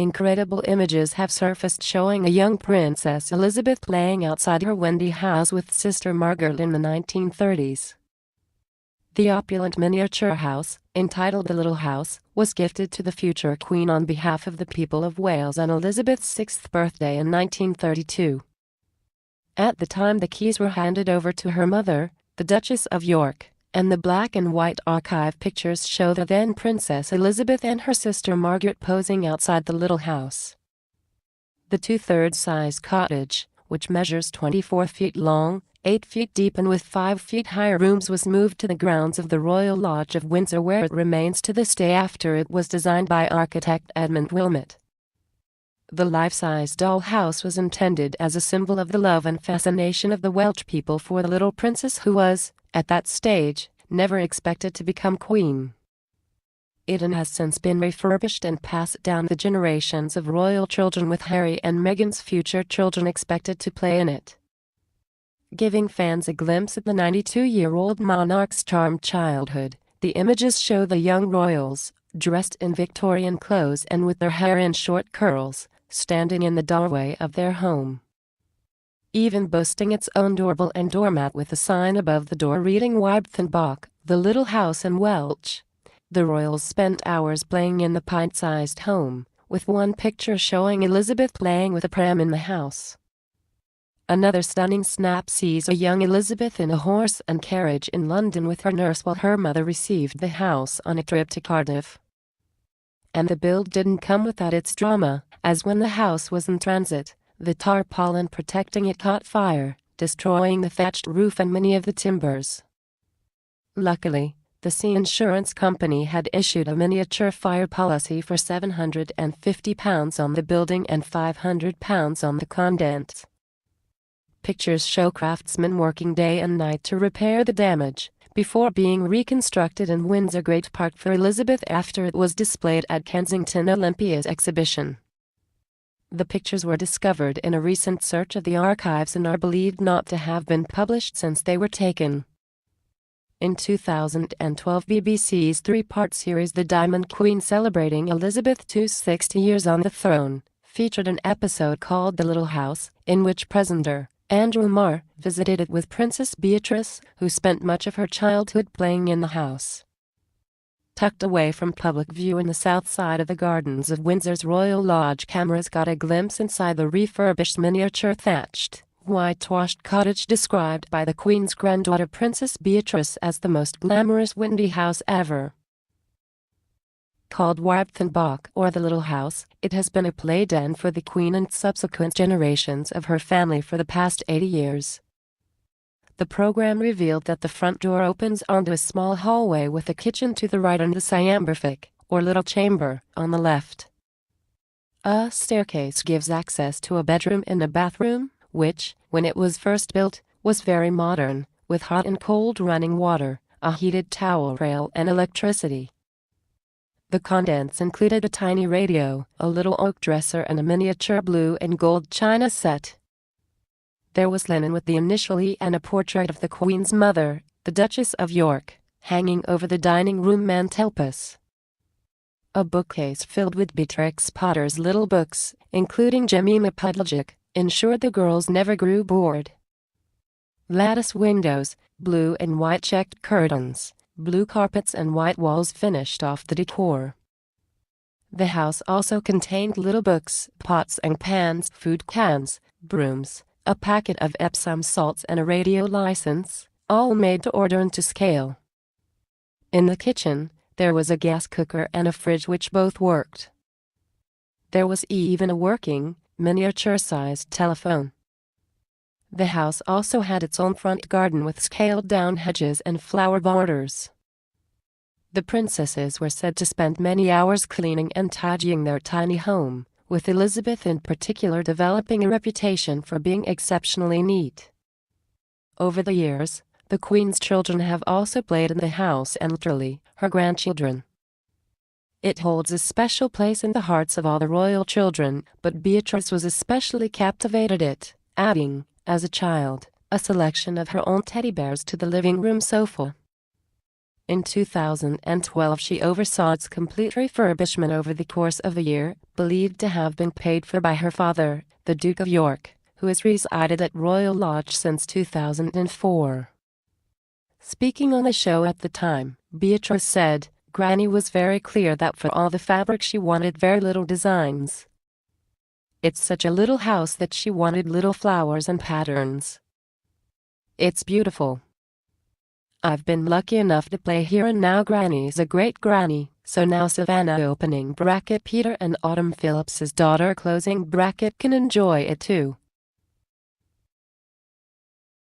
incredible images have surfaced showing a young Princess Elizabeth playing outside her Windy house with sister Margaret in the 1930s. The opulent miniature house, entitled The Little House, was gifted to the future Queen on behalf of the people of Wales on Elizabeth's 6th birthday in 1932. At the time the keys were handed over to her mother, the Duchess of York, and the black and white archive pictures show the then Princess Elizabeth and her sister Margaret posing outside the little house. The two-thirds size cottage, which measures 24 feet long, 8 feet deep and with 5 feet high rooms, was moved to the grounds of the Royal Lodge of Windsor, where it remains to this day after it was designed by architect Edmund Wilmot. The life-size doll house was intended as a symbol of the love and fascination of the Welsh people for the little princess who was, at that stage, never expected to become queen. It has since been refurbished and passed down the generations of royal children, with Harry and Meghan's future children expected to play in it. Giving fans a glimpse at the 92-year-old monarch's charmed childhood, the images show the young royals, dressed in Victorian clothes and with their hair in short curls, standing in the doorway of their home. Even boasting its own doorbell and doormat with a sign above the door reading Wybthyn Bach, the little house in Welsh. The royals spent hours playing in the pint-sized home, with one picture showing Elizabeth playing with a pram in the house. Another stunning snap sees a young Elizabeth in a horse and carriage in London with her nurse while her mother received the house on a trip to Cardiff. And the build didn't come without its drama, as when the house was in transit, the tarpaulin protecting it caught fire, destroying the thatched roof and many of the timbers. Luckily, the Sea Insurance Company had issued a miniature fire policy for £750 on the building and £500 on the contents. Pictures show craftsmen working day and night to repair the damage, before being reconstructed in Windsor Great Park for Elizabeth after it was displayed at Kensington Olympia's exhibition. The pictures were discovered in a recent search of the archives and are believed not to have been published since they were taken. In 2012, BBC's three-part series The Diamond Queen, celebrating Elizabeth II's 60 years on the throne, featured an episode called The Little House, in which presenter Andrew Marr visited it with Princess Beatrice, who spent much of her childhood playing in the house. Tucked away from public view in the south side of the gardens of Windsor's Royal Lodge, cameras got a glimpse inside the refurbished miniature thatched, whitewashed cottage described by the Queen's granddaughter Princess Beatrice as the most glamorous windy house ever. Called Wybthyn Bach, or the Little House, it has been a playden for the Queen and subsequent generations of her family for the past 80 years. The program revealed that the front door opens onto a small hallway with a kitchen to the right and the Cyamberfic, or little chamber, on the left. A staircase gives access to a bedroom and a bathroom, which, when it was first built, was very modern, with hot and cold running water, a heated towel rail and electricity. The contents included a tiny radio, a little oak dresser and a miniature blue and gold china set. There was linen with the initial E and a portrait of the Queen's mother, the Duchess of York, hanging over the dining room mantelpiece. A bookcase filled with Beatrix Potter's little books, including Jemima Puddlejik, ensured the girls never grew bored. Lattice windows, blue and white checked curtains, blue carpets and white walls finished off the decor. The house also contained little books, pots and pans, food cans, brooms, a packet of Epsom salts and a radio license, all made to order and to scale. In the kitchen, there was a gas cooker and a fridge which both worked. There was even a working, miniature-sized telephone. The house also had its own front garden with scaled-down hedges and flower borders. The princesses were said to spend many hours cleaning and tidying their tiny home, with Elizabeth in particular developing a reputation for being exceptionally neat. Over the years, the Queen's children have also played in the house, and literally, her grandchildren. It holds a special place in the hearts of all the royal children, but Beatrice was especially captivated it, adding, as a child, a selection of her own teddy bears to the living room sofa. In 2012 she oversaw its complete refurbishment over the course of a year, believed to have been paid for by her father, the Duke of York, who has resided at Royal Lodge since 2004. Speaking on the show at the time, Beatrice said, "Granny was very clear that for all the fabric she wanted very little designs. It's such a little house that she wanted little flowers and patterns. It's beautiful. I've been lucky enough to play here and now Granny's a great granny, so now Savannah opening bracket Peter and Autumn Phillips's daughter closing bracket can enjoy it too."